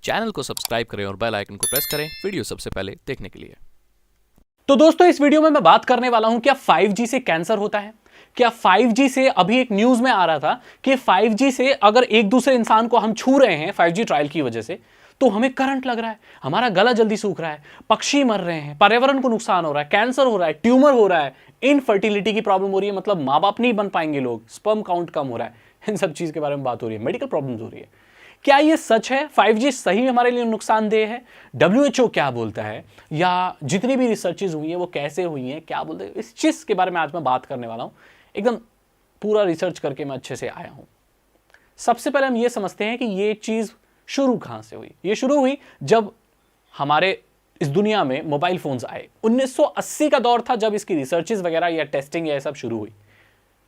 Channel को subscribe करें और बेल आइकन को प्रेस करें वीडियो सबसे पहले देखने के लिए। तो दोस्तों इस वीडियो में मैं बात करने वाला हूं क्या 5G से कैंसर होता है। क्या 5G से अभी एक न्यूज में आ रहा था कि 5G से अगर एक दूसरे इंसान को हम छू रहे हैं 5G ट्रायल की वजह से तो हमें करंट लग रहा है, हमारा गला जल्दी सूख रहा है, पक्षी मर रहे हैं, पर्यावरण को नुकसान हो रहा है, कैंसर हो रहा है, ट्यूमर हो रहा है, इनफर्टिलिटी की प्रॉब्लम हो रही है, मतलब मां बाप नहीं बन पाएंगे लोग, स्पर्म काउंट कम हो रहा है, इन सब चीज के बारे में बात हो रही है, मेडिकल प्रॉब्लम्स हो रही है। क्या ये सच है? 5G सही में हमारे लिए नुकसानदेह है? WHO क्या बोलता है, या जितनी भी रिसर्चेज हुई है वो कैसे हुई हैं, क्या बोलते हैं, इस चीज के बारे में आज मैं बात करने वाला हूं। एकदम पूरा रिसर्च करके मैं अच्छे से आया हूं। सबसे पहले हम ये समझते हैं कि ये चीज शुरू कहां से हुई। ये शुरू हुई जब हमारे इस दुनिया में मोबाइल फोन्स आए। 1980 का दौर था जब इसकी रिसर्चेज वगैरह या टेस्टिंग या सब शुरू हुई।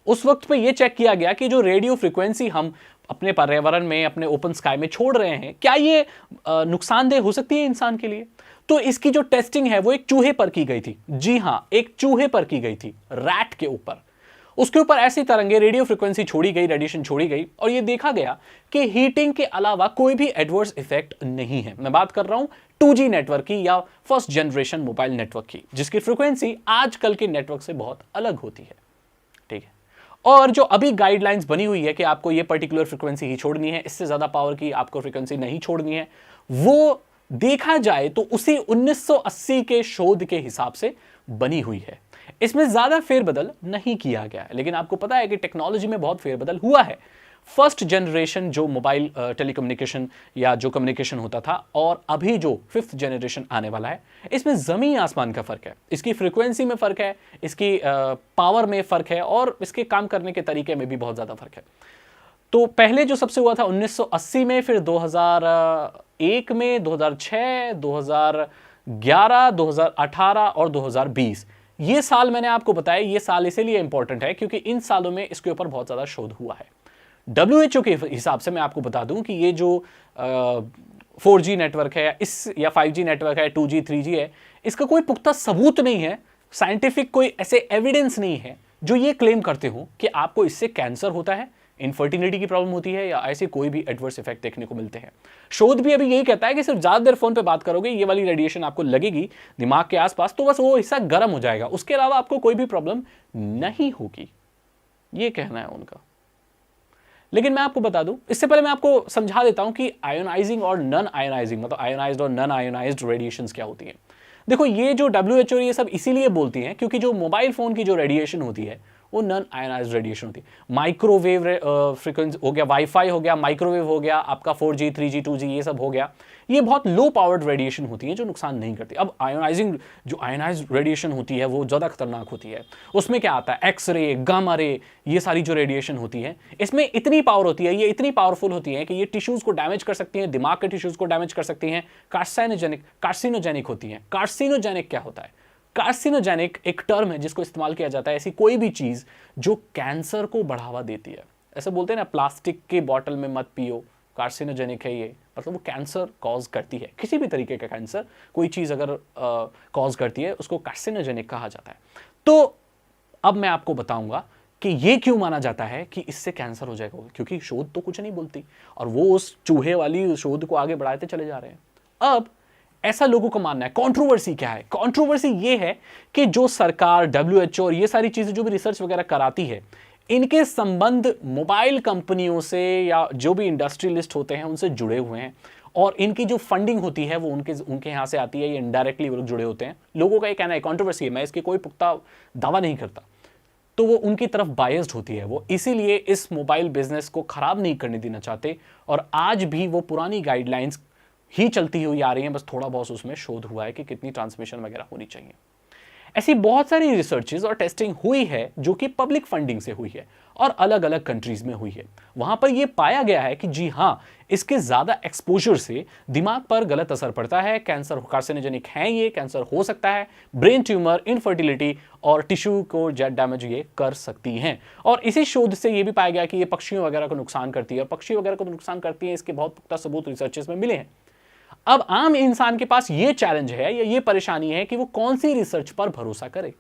उस वक्त पे ये चेक किया गया कि जो रेडियो फ्रीक्वेंसी हम अपने पर्यावरण में, अपने ओपन स्काई में छोड़ रहे हैं, क्या ये नुकसानदेह हो सकती है इंसान के लिए। तो इसकी जो टेस्टिंग है वो एक चूहे पर की गई थी। जी हां, एक चूहे पर की गई थी, रैट के ऊपर। उसके ऊपर ऐसी तरंगे, रेडियो फ्रीक्वेंसी छोड़ी गई, रेडिएशन छोड़ी गई, और ये देखा गया कि हीटिंग के अलावा कोई भी एडवर्स इफेक्ट नहीं है। मैं बात कर रहा हूं 2G नेटवर्क की या फर्स्ट जनरेशन मोबाइल नेटवर्क की, जिसकी फ्रीक्वेंसी आजकल के नेटवर्क से बहुत अलग होती है। ठीक है। और जो अभी गाइडलाइंस बनी हुई है कि आपको ये पर्टिकुलर फ्रीक्वेंसी ही छोड़नी है, इससे ज्यादा पावर की आपको फ्रीक्वेंसी नहीं छोड़नी है, वो देखा जाए तो उसी 1980 के शोध के हिसाब से बनी हुई है। इसमें ज्यादा फेरबदल नहीं किया गया है। लेकिन आपको पता है कि टेक्नोलॉजी में बहुत फेरबदल हुआ है। फर्स्ट जनरेशन जो मोबाइल टेलीकम्युनिकेशन या जो कम्युनिकेशन होता था, और अभी जो 5th जनरेशन आने वाला है, इसमें जमीन आसमान का फर्क है। इसकी फ्रीक्वेंसी में फर्क है, इसकी पावर में फर्क है, और इसके काम करने के तरीके में भी बहुत ज्यादा फर्क है। तो पहले जो सबसे हुआ था 1980 में, फिर 2001 में, 2006, 2011, 2018 और 2020, ये साल मैंने आपको बताया, ये साल इसीलिए इंपॉर्टेंट है क्योंकि इन सालों में इसके ऊपर बहुत ज्यादा शोध हुआ है। WHO के हिसाब से मैं आपको बता दूं कि ये जो 4G नेटवर्क है इस या 5G नेटवर्क है, 2G 3G है, इसका कोई पुख्ता सबूत नहीं है, साइंटिफिक कोई ऐसे एविडेंस नहीं है जो ये क्लेम करते हो कि आपको इससे कैंसर होता है, इनफर्टिलिटी की प्रॉब्लम होती है, या ऐसे कोई भी एडवर्स इफेक्ट देखने को मिलते हैं। शोध भी अभी यही कहता है कि सिर्फ ज्यादा देर फोन पे बात करोगे, ये वाली रेडिएशन आपको लगेगी दिमाग के आसपास, तो बस वो हिस्सा गर्म हो जाएगा, उसके अलावा आपको कोई भी प्रॉब्लम नहीं होगी, ये कहना है उनका। लेकिन मैं आपको बता दूं, इससे पहले मैं आपको समझा देता हूं कि आयोनाइजिंग और नॉन आयोनाइजिंग, मतलब आयोनाइज्ड और नॉन आयोनाइज्ड रेडिएशंस क्या होती हैं। देखो, ये जो WHO ये सब इसीलिए बोलती हैं क्योंकि जो मोबाइल फोन की जो रेडिएशन होती है वो नॉन आयोनाइज्ड रेडिएशन होती है। माइक्रोवेव फ्रीक्वेंसी हो गया, वाईफाई हो गया, माइक्रोवेव हो गया, आपका 4G 3G 2G ये सब हो गया, ये बहुत लो पावर्ड रेडिएशन होती है जो नुकसान नहीं करती। अब आयोनाइजिंग जो आयोनाइज्ड रेडिएशन होती है वो ज़्यादा खतरनाक होती है। उसमें क्या आता है, एक्सरे, गामा रे, ये सारी जो रेडिएशन होती है, इसमें इतनी पावर होती है, ये इतनी पावरफुल होती है कि ये टिश्यूज़ को डैमेज कर सकती हैं, दिमाग के टिश्यूज़ को डैमेज कर सकती हैं, कार्सिनोजेनिक होती हैं। कार्सिनोजेनिक क्या होता है? कार्सिनोजेनिक एक टर्म है जिसको इस्तेमाल किया जाता है ऐसी कोई भी चीज जो कैंसर को बढ़ावा देती है। ऐसे बोलते हैं ना, प्लास्टिक के बॉटल में मत पियो, कार्सिनोजेनिक है ये, मतलब वो कैंसर कॉज करती है, किसी भी तरीके का कैंसर कोई चीज अगर कॉज करती है उसको कार्सिनोजेनिक कहा जाता है। तो अब मैं आपको बताऊंगा कि ये क्यों माना जाता है कि इससे कैंसर हो जाएगा, क्योंकि शोध तो कुछ नहीं बोलती और वो उस चूहे वाली शोध को आगे बढ़ाते चले जा रहे हैं। अब ऐसा लोगों को मानना है। कंट्रोवर्सी क्या है? कंट्रोवर्सी ये है कि जो सरकार, WHO और ये सारी चीजें जो भी रिसर्च वगैरह कराती है, इनके संबंध मोबाइल कंपनियों से या जो भी इंडस्ट्रियलिस्ट होते हैं उनसे जुड़े हुए हैं, और इनकी जो फंडिंग होती है वो उनके यहां से आती है, ये इनडायरेक्टली वो लोग जुड़े होते हैं। लोगों का ये कहना है, कंट्रोवर्सी है, मैं इसकी कोई पुख्ता दावा नहीं करता, तो वो उनकी तरफ बायस्ड होती है वो, इसीलिए इस मोबाइल बिजनेस को खराब नहीं करने देना चाहते, और आज भी वो पुरानी गाइडलाइंस ही चलती हुई आ रही हैं, बस थोड़ा बहुत उसमें शोध हुआ है कि कितनी ट्रांसमिशन वगैरह होनी चाहिए। ऐसी बहुत सारी रिसर्चेज और टेस्टिंग हुई है जो कि पब्लिक फंडिंग से हुई है और अलग अलग कंट्रीज में हुई है। वहां पर यह पाया गया है कि जी हां, इसके ज्यादा एक्सपोजर से दिमाग पर गलत असर पड़ता है, कैंसर, कार्सिनोजेनिक है, ये कैंसर हो सकता है, ब्रेन ट्यूमर, इनफर्टिलिटी और टिश्यू को डैमेज ये कर सकती हैं। और इसी शोध से यह भी पाया गया कि ये पक्षियों वगैरह को नुकसान करती है, और पक्षी वगैरह को नुकसान करती है, इसके बहुत पुख्ता सबूत रिसर्चेस में मिले हैं। अब आम इंसान के पास यह चैलेंज है या ये परेशानी है कि वो कौन सी रिसर्च पर भरोसा करे।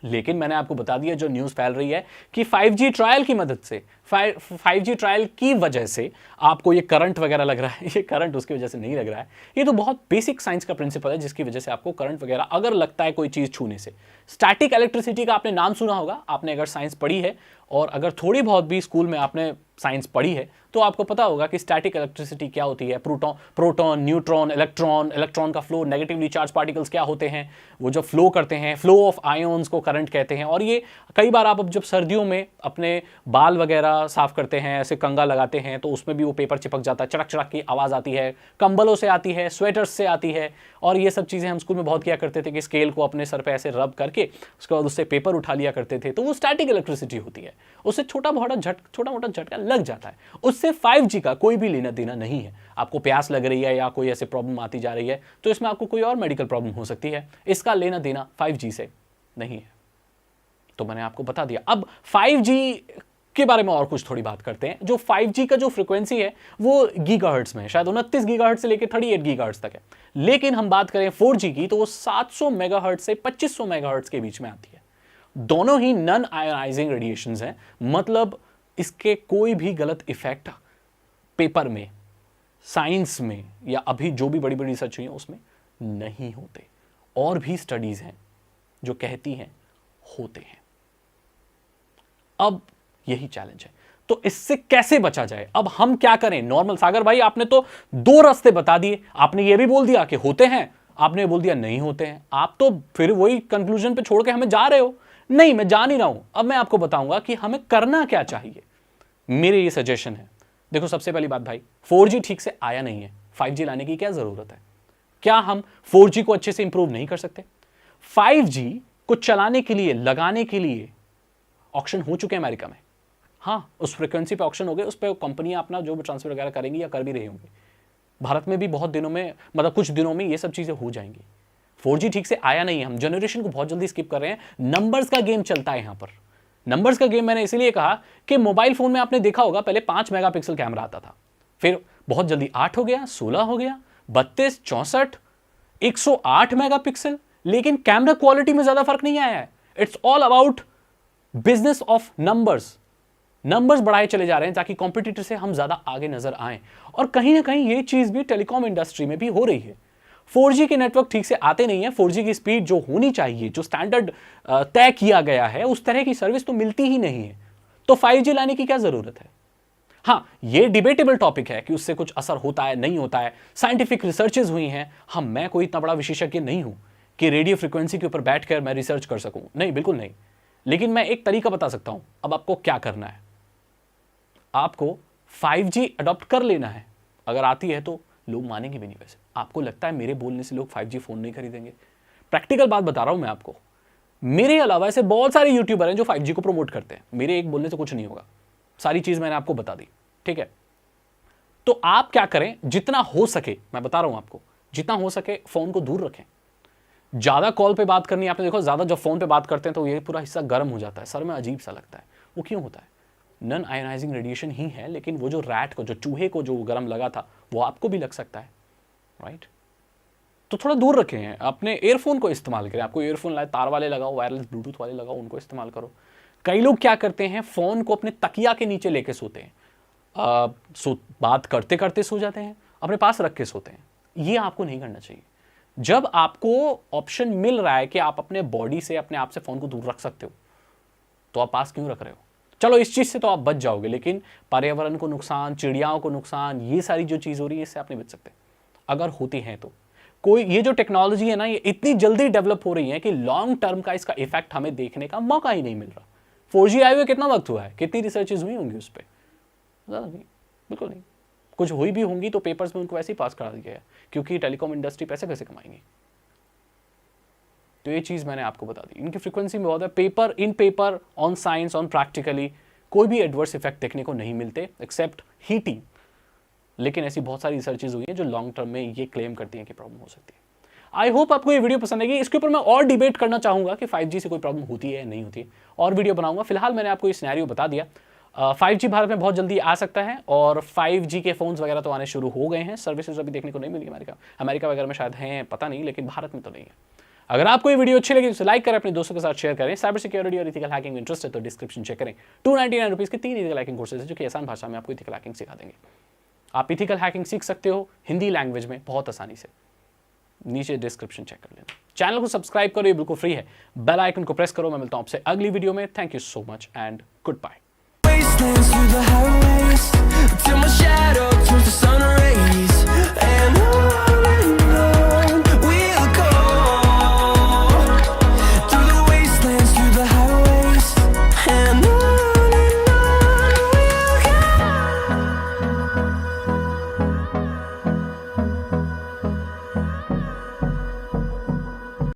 लेकिन मैंने आपको बता दिया जो न्यूज़ फैल रही है कि 5G ट्रायल की मदद से 5G ट्रायल की वजह से आपको ये करंट वगैरह लग रहा है, ये करंट उसकी वजह से नहीं लग रहा है। ये तो बहुत बेसिक साइंस का प्रिंसिपल है जिसकी वजह से आपको करंट वगैरह अगर लगता है कोई चीज़ छूने से। स्टैटिक इलेक्ट्रिसिटी का आपने नाम सुना होगा, आपने अगर साइंस पढ़ी है और अगर थोड़ी बहुत भी स्कूल में आपने साइंस पढ़ी है तो आपको पता होगा कि स्टैटिक इलेक्ट्रिसिटी क्या होती है। प्रोटॉन, न्यूट्रॉन, इलेक्ट्रॉन का फ्लो, नेगेटिवली चार्ज पार्टिकल्स क्या होते हैं, वो जब फ्लो करते हैं, फ्लो ऑफ आयोन्स को करंट कहते हैं। और ये कई बार आप अब जब सर्दियों में अपने बाल वगैरह साफ करते हैं, ऐसे कंघा लगाते हैं, तो उसमें भी वो पेपर चिपक जाता है, चड़क चड़क की आवाज़ आती है, कंबलों से आती है, स्वेटर्स से आती है। और ये सब चीज़ें हम स्कूल में बहुत किया करते थे कि स्केल को अपने सर पे ऐसे रब करके उसके बाद उससे पेपर उठा लिया करते थे। तो वो स्टैटिक इलेक्ट्रिसिटी होती है, उससे छोटा मोटा झटका लग जाता है। उससे 5G का कोई भी लेना देना नहीं है। आपको प्यास लग रही है या कोई ऐसे प्रॉब्लम आती जा रही है तो इसमें आपको कोई और मेडिकल प्रॉब्लम हो सकती है, इसका लेना देना 5G से नहीं है। तो मैंने आपको बता दिया। अब 5G के बारे में और कुछ थोड़ी बात करते हैं। जो 5G का जो फ्रीक्वेंसी है वो गीगाहर्ट्ज में है, शायद 29 गीगाहर्ट्ज से लेकर 38 गीगाहर्ट्ज तक है। लेकिन हम बात करें 4G की तो वो 700 मेगाहर्ट्ज से 2500 मेगाहर्ट्ज के बीच में आती है। दोनों ही नॉन आयोनाइजिंग रेडिएशंस हैं, मतलब इसके कोई भी गलत इफेक्ट पेपर में, साइंस में या अभी जो भी बड़ी बड़ी रिसर्च हुई है उसमें नहीं होते। और भी स्टडीज हैं जो कहती हैं होते हैं। अब यही चैलेंज है, तो इससे कैसे बचा जाए? अब हम क्या करें? नॉर्मल सागर भाई आपने तो दो रास्ते बता दिए। आपने ये भी बोल दिया कि होते हैं, आपने बोल दिया नहीं होते हैं। आप तो फिर वही कंक्लूजन पे छोड़ के हमें जा रहे हो। नहीं, मैं जा नहीं रहा हूं। अब मैं आपको बताऊंगा कि हमें करना क्या चाहिए। मेरे ये सजेशन है। देखो, सबसे पहली बात भाई, 4G ठीक से आया नहीं है, 5G लाने की क्या जरूरत है? क्या हम 4G को अच्छे से इंप्रूव नहीं कर सकते? 5G को चलाने के लिए, लगाने के लिए ऑक्शन हो चुके हैं अमेरिका में। हाँ, उस फ्रीक्वेंसी पे ऑक्शन हो गए, उस पर कंपनियां अपना जो भी ट्रांसफर वगैरह करेंगी या कर भी रही होंगी। भारत में भी बहुत दिनों में, मतलब कुछ दिनों में ये सब चीजें हो जाएंगी। 4G ठीक से आया नहीं है, हम जनरेशन को बहुत जल्दी स्किप कर रहे हैं। नंबर्स का गेम चलता है यहां पर। नंबर्स का गेम मैंने इसीलिए कहा कि मोबाइल फोन में आपने देखा होगा पहले 5 मेगापिक्सल कैमरा आता था, फिर बहुत जल्दी 8 हो गया, 16 हो गया, 32, 64, 108 मेगापिक्सल। लेकिन कैमरा क्वालिटी में ज्यादा फर्क नहीं आया है। It's all about business of numbers. Numbers बढ़ाए चले जा रहे हैं ताकि कॉम्पिटिटर से हम ज्यादा आगे नजर आए। और कहीं ना कहीं ये चीज भी टेलीकॉम इंडस्ट्री में भी हो रही है। 4G के नेटवर्क ठीक से आते नहीं है। 4G की स्पीड जो होनी चाहिए, जो स्टैंडर्ड तय किया गया है, उस तरह की सर्विस तो मिलती ही नहीं है। तो 5G लाने की क्या जरूरत है? हाँ, ये डिबेटेबल टॉपिक है कि उससे कुछ असर होता है नहीं होता है। साइंटिफिक रिसर्चेज हुई हैं। हाँ, मैं कोई इतना बड़ा विशेषज्ञ नहीं हूं कि रेडियो फ्रीक्वेंसी के ऊपर बैठकर मैं रिसर्च कर सकूं, नहीं, बिल्कुल नहीं। लेकिन मैं एक तरीका बता सकता हूं। अब आपको क्या करना है? आपको 5G अडॉप्ट कर लेना है। अगर आती है तो लोग मानेंगे भी नहीं। वैसे आपको लगता है मेरे बोलने से लोग 5G फोन नहीं खरीदेंगे? प्रैक्टिकल बात बता रहा हूं मैं आपको। मेरे अलावा ऐसे बहुत सारे यूट्यूबर हैं जो 5G को प्रमोट करते हैं। मेरे एक बोलने से कुछ नहीं होगा। सारी चीज मैंने आपको बता दी, ठीक है? तो आप क्या करें, जितना हो सके, मैं बता रहा हूं आपको, जितना हो सके फोन को दूर रखें। ज्यादा कॉल पे बात करनी है, आपने देखो ज्यादा जब फोन पे बात करते हैं तो ये पूरा हिस्सा गर्म हो जाता है, सर में अजीब सा लगता है। वो क्यों होता है? नॉन आयोनाइजिंग रेडिएशन ही है। लेकिन वो जो रैट को, जो चूहे को जो गर्म लगा था, वो आपको भी लग सकता है, राइट? तो थोड़ा दूर रखें। अपने एयरफोन को इस्तेमाल करें। आपको एयरफोन लाए, तार वाले लगाओ, वायरलेस ब्लूटूथ वाले लगाओ, उनको इस्तेमाल करो। कई लोग क्या करते हैं, फोन को अपने तकिया के नीचे लेके सोते हैं, बात करते करते सो जाते हैं, अपने पास रख के सोते हैं। ये आपको नहीं करना चाहिए। जब आपको ऑप्शन मिल रहा है कि आप अपने बॉडी से, अपने आप से फोन को दूर रख सकते हो, तो आप पास क्यों रख रहे हो? चलो, इस चीज से तो आप बच जाओगे, लेकिन पर्यावरण को नुकसान, चिड़ियाओं को नुकसान, ये सारी जो चीज हो रही है, इससे आप नहीं बच सकते। अगर होती है तो कोई, ये जो टेक्नोलॉजी है ना, ये इतनी जल्दी डेवलप हो रही है कि लॉन्ग टर्म का इसका इफेक्ट हमें देखने का मौका ही नहीं मिल रहा। 4G आए हुए कितना वक्त हुआ है? कितनी रिसर्चेज हुई होंगी उस पर? ज़्यादा नहीं, बिल्कुल नहीं। कुछ हुई भी होंगी तो पेपर्स में उनको वैसे ही पास करा दिया है, क्योंकि टेलीकॉम इंडस्ट्री पैसे कैसे कमाएंगी। तो ये चीज़ मैंने आपको बता दी। इनकी फ्रीक्वेंसी में बहुत है। Paper, in paper, on science, on practically कोई भी एडवर्स इफेक्ट देखने को नहीं मिलते एक्सेप्ट हीटिंग। लेकिन ऐसी बहुत सारी रिसर्चेज हुई हैं जो लॉन्ग टर्म में ये क्लेम करती हैं कि प्रॉब्लम हो सकती है। आई होप आपको ये वीडियो पसंद आएगी। इसके ऊपर मैं और डिबेट करना चाहूंगा कि 5G से कोई प्रॉब्लम होती है या नहीं होती है, और वीडियो बनाऊंगा। फिलहाल मैंने आपको ये सिनेरियो बता दिया। 5G भारत में बहुत जल्दी आ सकता है, और 5G के फोन्स वगैरह तो आने शुरू हो गए हैं। सर्विसेज अभी देखने को नहीं मिली। अमेरिका वगैरह में शायद हैं, पता नहीं, लेकिन भारत में तो नहीं है। अगर आपको ये वीडियो अच्छी लगी तो लाइक करें, अपने दोस्तों के साथ शेयर करें। साइबर सिक्योरिटी और इथिकल हैकिंग में इंटरेस्ट है तो डिस्क्रिप्शन चेक करें। 299 रुपीज के 3 इथिकल हैकिंग कोर्सेज है जो कि आसान भाषा में आपको इथिकल हैकिंग सिखा देंगे। आप इथिकल हैकिंग सीख सकते हो हिंदी लैंग्वेज में बहुत आसानी से। नीचे डिस्क्रिप्शन चेक कर लेना। चैनल को सब्सक्राइब करो, ये बिल्कुल फ्री है। बेल आइकन को प्रेस करो। मैं मिलता हूं आपसे अगली वीडियो में। Thank you so much and good bye. Wastelands through the highways till my shadow turns to sun rays, and